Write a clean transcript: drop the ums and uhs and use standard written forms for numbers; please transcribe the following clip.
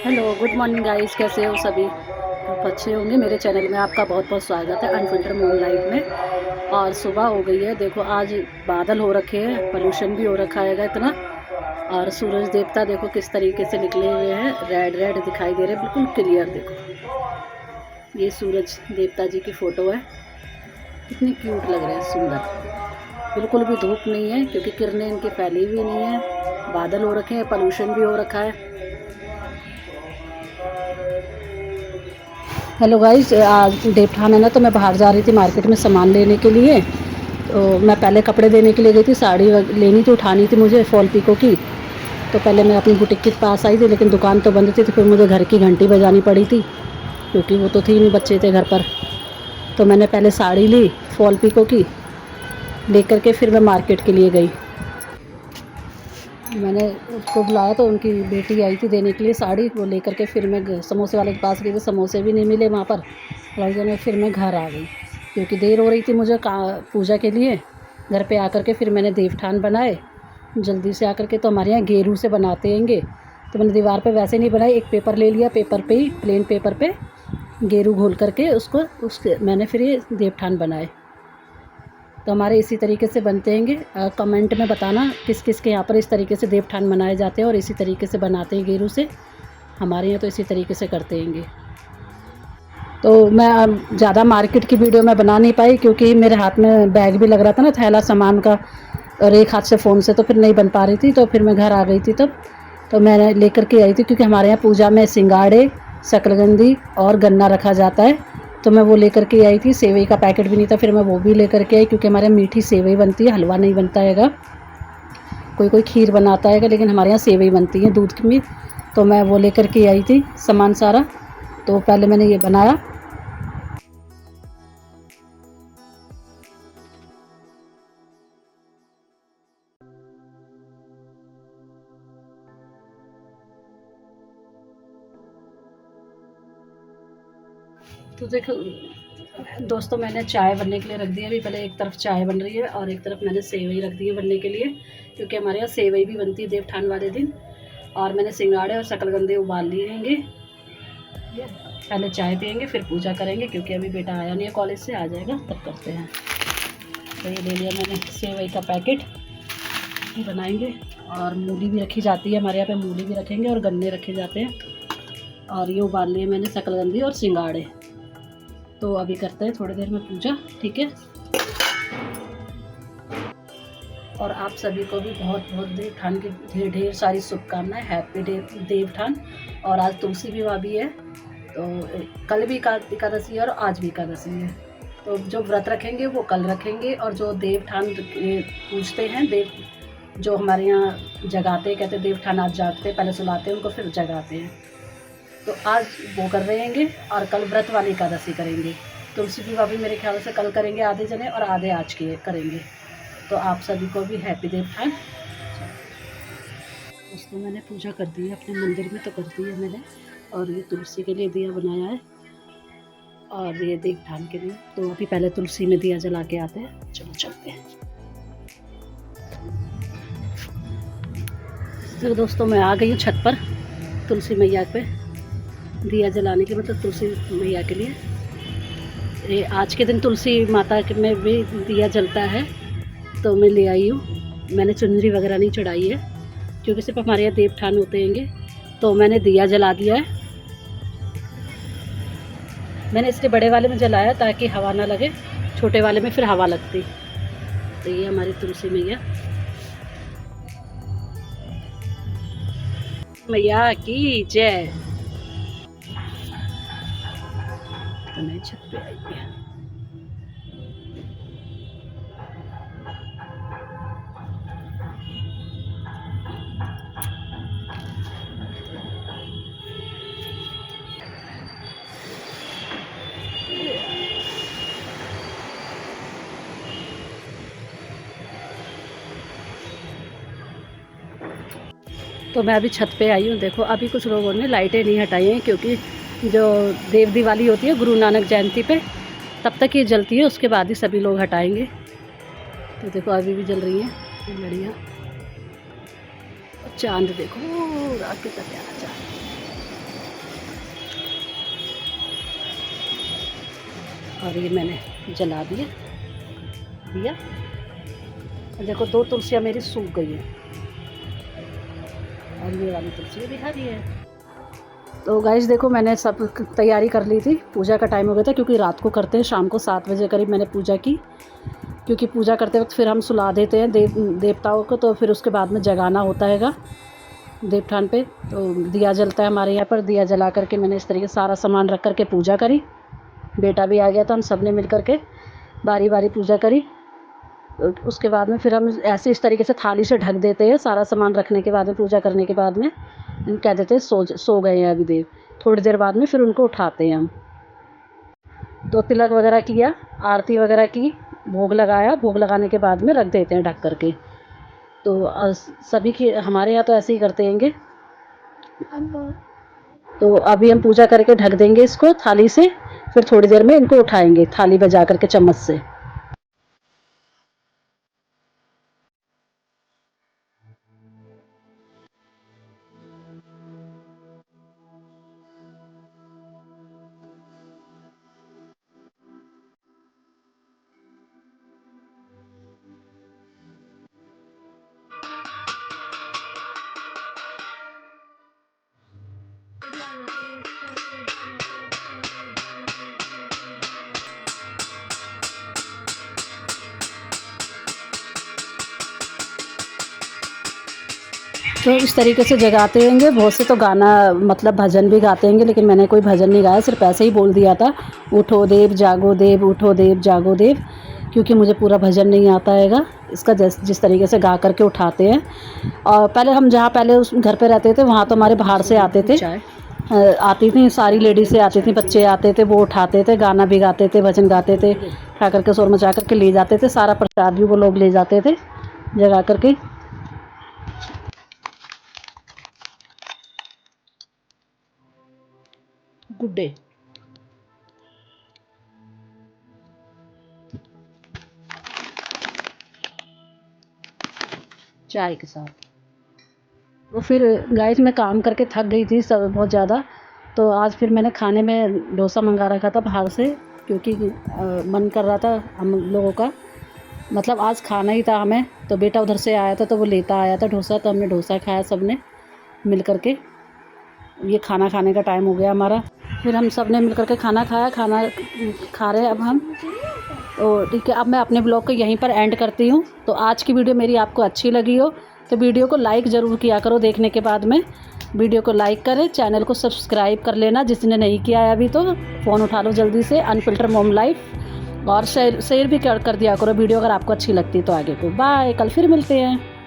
Hello, good morning guys, कैसे हो सभी? आप अच्छे होंगे। मेरे चैनल में आपका बहुत बहुत स्वागत है अनफिल्टर मून लाइफ में। और सुबह हो गई है, देखो आज बादल हो रखे हैं, पोल्यूशन भी हो रखा है इतना। और सूरज देवता देखो किस तरीके से निकले हुए हैं, रेड रेड दिखाई दे रहे हैं, बिल्कुल क्लियर। देखो ये सूरज देवता जी की फ़ोटो है, कितनी क्यूट लग रहे हैं, सुंदर। बिल्कुल भी धूप नहीं है क्योंकि किरणें इनकी फैली हुई नहीं है। बादल हो रखे हैं, पोल्यूशन भी हो रखा है। हेलो गाइस, आज देवठान है ना, तो मैं बाहर जा रही थी मार्केट में सामान लेने के लिए। तो मैं पहले कपड़े देने के लिए गई थी, साड़ी लेनी थी, उठानी थी मुझे फॉल पिको की। तो पहले मैं अपनी बुटीक के पास आई थी, लेकिन दुकान तो बंद थी, तो फिर मुझे घर की घंटी बजानी पड़ी थी क्योंकि वो तो थी नहीं, बच्चे थे घर पर। तो मैंने पहले साड़ी ली फॉल पिको की, लेकर के फिर मैं मार्केट के लिए गई। मैंने उसको बुलाया तो उनकी बेटी आई थी देने के लिए साड़ी, वो लेकर के फिर मैं समोसे वाले के पास गई, तो समोसे भी नहीं मिले वहाँ पर। लड़के फिर मैं घर आ गई क्योंकि देर हो रही थी मुझे पूजा के लिए। घर पे आकर के फिर मैंने देवठान बनाए जल्दी से आकर के। तो हमारे यहाँ गेरू से बनाते हैंगे, तो मैंने दीवार पे वैसे नहीं बनाई, एक पेपर ले लिया, पेपर पे ही प्लेन पेपर पे गेरू घोल करके उसको उसके मैंने फिर ये देवठान बनाए। तो हमारे इसी तरीके से बनते हैंगे। कमेंट में बताना किस किस के यहाँ पर इस तरीके से देवठान मनाए जाते हैं और इसी तरीके से बनाते हैं गेरू से। हमारे यहाँ तो इसी तरीके से करते हैंगे। तो मैं ज़्यादा मार्केट की वीडियो में बना नहीं पाई क्योंकि मेरे हाथ में बैग भी लग रहा था ना, थैला सामान का, और एक हाथ से फ़ोन से तो फिर नहीं बन पा रही थी। तो फिर मैं घर आ गई थी तब, तो मैंने लेकर के आई थी क्योंकि हमारे यहाँ पूजा में सिंगाड़े, शकरकंदी और गन्ना रखा जाता है। तो मैं वो लेकर के आई थी। सेवई का पैकेट भी नहीं था, फिर मैं वो भी लेकर के आई क्योंकि हमारे यहाँ मीठी सेवई बनती है, हलवा नहीं बनता हैगा। कोई कोई खीर बनाता है लेकिन हमारे यहाँ सेवई बनती है दूध की। तो मैं वो लेकर के आई थी सामान सारा। तो पहले मैंने ये बनाया। तो देखो दोस्तों, मैंने चाय बनने के लिए रख दी है अभी। पहले एक तरफ चाय बन रही है और एक तरफ मैंने सेवई रख दी है बनने के लिए, क्योंकि हमारे यहाँ सेवई भी बनती है देवठान वाले दिन। और मैंने सिंगाड़े और शकरकंदे उबाल लिए हैंगे। पहले चाय पियेंगे फिर पूजा करेंगे, क्योंकि अभी बेटा आया नहीं है कॉलेज से, आ जाएगा तब करते हैं। तो ये ले लिया मैंने सेवई का पैकेट, ये बनाएंगे। और मूली भी रखी जाती है हमारे यहाँ पे, मूली भी रखेंगे और गन्ने रखे जाते हैं। और ये उबाल लिए मैंने शकरकंदी और सिंगाड़े। तो अभी करते हैं थोड़ी देर में पूजा, ठीक है। और आप सभी को भी बहुत बहुत देवठान की ढेर ढेर सारी शुभकामनाएं। हैप्पी देवठान। और आज तुलसी विवाह भी है, तो कल भी एकादशी है और आज भी एकादशी है। तो जो व्रत रखेंगे वो कल रखेंगे, और जो देवठान पूजते हैं, देव जो हमारे यहाँ जगाते कहते हैं देवठान आज जागते, पहले सुलाते हैं उनको फिर जगाते हैं। तो आज वो कर रहे हैंगे और कल व्रत वाली एकादशी करेंगे। तुलसी विवाह भी मेरे ख्याल से कल करेंगे आधे जने, और आधे आज के करेंगे। तो आप सभी को भी हैप्पी देवठान। दोस्तों मैंने पूजा कर दी है अपने मंदिर में, तो कर दी है मैंने। और ये तुलसी के लिए दिया बनाया है और ये देवठान के लिए। तो अभी पहले तुलसी में दिया जला के आते हैं, चलो चलते हैं। तो दोस्तों मैं आ गई हूँ छत पर तुलसी मैया पे दिया जलाने के, मतलब तुलसी मैया के लिए। ये आज के दिन तुलसी माता के में भी दिया जलता है, तो मैं ले आई हूँ। मैंने चुनरी वगैरह नहीं चढ़ाई है क्योंकि सिर्फ हमारे यहाँ देवठान होते हैंगे। तो मैंने दिया जला दिया है। मैंने इसलिए बड़े वाले में जलाया ताकि हवा ना लगे, छोटे वाले में फिर हवा लगती। तो ये हमारी तुलसी मैया, मैया की जय। तो मैं छत पे आई है। तो मैं अभी छत पे आई हूँ। देखो अभी कुछ लोगों ने लाइटें नहीं हटाई हैं क्योंकि जो देव दिवाली होती है गुरु नानक जयंती पे, तब तक ये जलती है, उसके बाद ही सभी लोग हटाएंगे। तो देखो अभी भी जल रही है लड़ियाँ। चांद देखो, रात कितना प्यारा चांद। और ये मैंने जला दिया। देखो 2 तुलसियाँ मेरी सूख गई हैं और ये वाली तुलसी भी हरी है। तो गाइस देखो मैंने सब तैयारी कर ली थी, पूजा का टाइम हो गया था क्योंकि रात को करते हैं, शाम को 7 बजे करीब मैंने पूजा की, क्योंकि पूजा करते वक्त फिर हम सुला देते हैं देवताओं को, तो फिर उसके बाद में जगाना होता हैगा देवठान पे। तो दिया जलता है हमारे यहाँ पर, दिया जला करके मैंने इस तरीके से सारा सामान रख करके पूजा करी। बेटा भी आ गया था, हम सब ने मिल करके बारी बारी पूजा करी। उसके बाद में फिर हम ऐसे इस तरीके से थाली से ढक देते हैं, सारा सामान रखने के बाद में, पूजा करने के बाद में कह देते हैं सो गए हैं अभी देव। थोड़ी देर बाद में फिर उनको उठाते हैं हम। तो तिलक वगैरह किया, आरती वगैरह की, भोग लगाया, भोग लगाने के बाद में रख देते हैं ढक करके। तो सभी के हमारे यहाँ तो ऐसे ही करते हैंगे। तो अभी हम पूजा करके ढक देंगे इसको थाली से, फिर थोड़ी देर में इनको उठाएंगे थाली बजा करके चम्मच से। तो इस तरीके से जगाते होंगे। बहुत से तो गाना मतलब भजन भी गाते होंगे, लेकिन मैंने कोई भजन नहीं गाया, सिर्फ ऐसे ही बोल दिया था, उठो देव जागो देव, उठो देव जागो देव, क्योंकि मुझे पूरा भजन नहीं आता हैगा इसका। जिस तरीके से गा करके उठाते हैं। और पहले हम जहाँ पहले उस घर पे रहते थे वहाँ तो हमारे बाहर से आते थे, आती थी सारी लेडीज़ से आती थी, बच्चे आते थे, वो उठाते थे, गाना भी गाते थे, भजन गाते थे, उठा करके शोर मचा करके ले जाते थे, सारा प्रसाद भी वो लोग ले जाते थे जगा करके। Good day. चाय के साथ। तो फिर गाइस मैं काम करके थक गई थी सब बहुत ज़्यादा, तो आज फिर मैंने खाने में डोसा मंगा रखा था बाहर से, क्योंकि मन कर रहा था हम लोगों का, मतलब आज खाना ही था हमें। तो बेटा उधर से आया था तो वो लेता आया था डोसा, तो हमने डोसा खाया सब ने मिल करके। ये खाना खाने का टाइम हो गया हमारा, फिर हम सब ने मिल करके खाना खाया, खाना खा रहे हैं अब हम। तो ठीक है, अब मैं अपने ब्लॉग को यहीं पर एंड करती हूँ। तो आज की वीडियो मेरी आपको अच्छी लगी हो तो वीडियो को लाइक ज़रूर किया करो, देखने के बाद में वीडियो को लाइक करें, चैनल को सब्सक्राइब कर लेना जिसने नहीं किया है अभी, तो फ़ोन उठा लो जल्दी से, अनफिल्टर मॉम लाइफ, और शेयर भी कर दिया करो वीडियो अगर आपको अच्छी लगती है तो आगे को। बाय, कल फिर मिलते हैं।